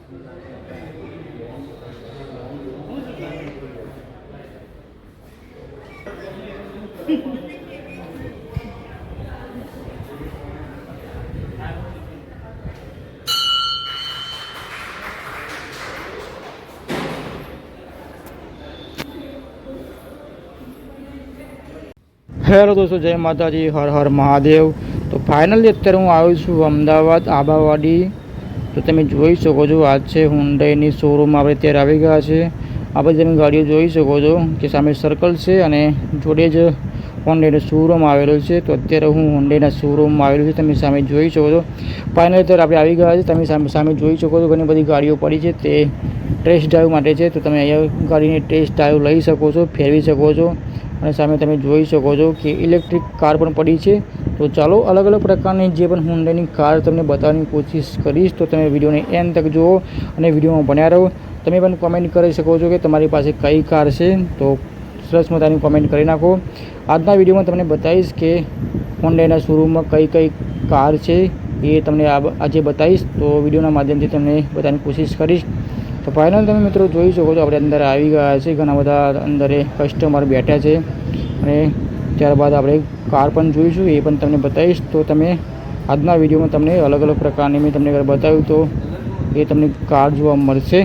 Hello દોસ્તો, જય માતાજી, હર હર મહાદેવ. તો ફાઇનલી અત્યારે હું આવ્યો છું અમદાવાદ આબાવાડી. તો તમે જોઈ શકો છો, આજ છે હુન્ડાઈની શોરૂમ આપણે ત્યારે આવી ગયા છે. આ બધી તમે ગાડીઓ જોઈ શકો છો કે સામે સર્કલ છે અને જોડે જ હોન્ડાઈનો શોરૂમ આવેલો છે. તો અત્યારે હું હોન્ડાઈના શોરૂમમાં આવેલું છે, તમે સામે જોઈ શકો છો. ફાઇનલી અત્યારે આપણે આવી ગયા છે, તમે સામે જોઈ શકો છો. ઘણી બધી ગાડીઓ પડી છે, તે ટેસ્ટ ડ્રાઈવ માટે છે. તો તમે અહીંયા ગાડીની ટેસ્ટ ડ્રાઈવ લઈ શકો છો, ફેરવી શકો છો. અને સામે તમે જોઈ શકો છો કે ઇલેક્ટ્રિક કાર પણ પડી છે. તો ચાલો અલગ અલગ પ્રકારની જે પણ હુન્ડાઈની કાર તમને બતાવવાની કોશિશ કરીશ. તો તમે વિડીયોને એન્ડ તક જુઓ અને વિડીયોમાં બન્યા રહો. તમે પણ કોમેન્ટ કરી શકો છો કે તમારી પાસે કઈ કાર છે, તો સરસ મજાની કોમેન્ટ કરી નાખો. આજના વિડીયોમાં તમને બતાવીશ કે હુન્ડાઈના શોરૂમમાં કઈ કાર છે, એ તમને આજે બતાવીશ. તો વિડીયોના માધ્યમથી તમને બતાવવાની કોશિશ કરીશ. તો ફાઇનલ તમે મિત્રો જોઈ શકો છો, આપણે અંદર આવી ગયા છે. ઘણા બધા અંદરે કસ્ટમર બેઠા છે અને ત્યારબાદ આપણે કાર પણ જોઈશું, એ પણ તમને બતાવીશ. તો તમે આજના વિડીયોમાં તમને અલગ અલગ પ્રકારની મેં તમને બતાવ્યું, તો એ તમને કાર જોવા મળશે.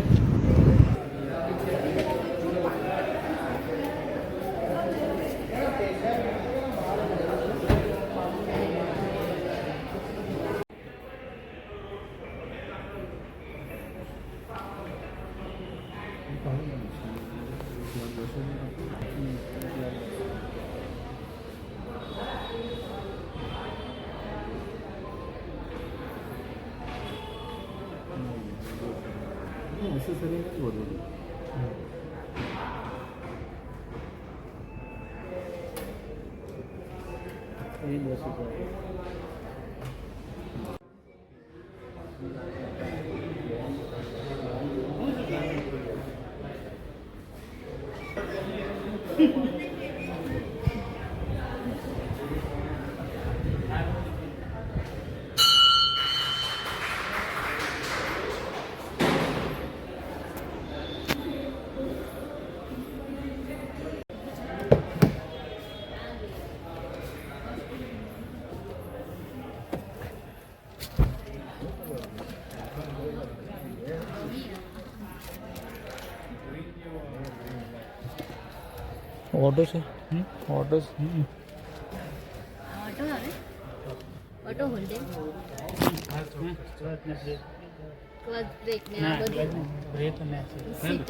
ऑटो से ऑटो ऑटो होल्डे क्लच ब्रेक ने आ બધું બ્રેક ને સીટ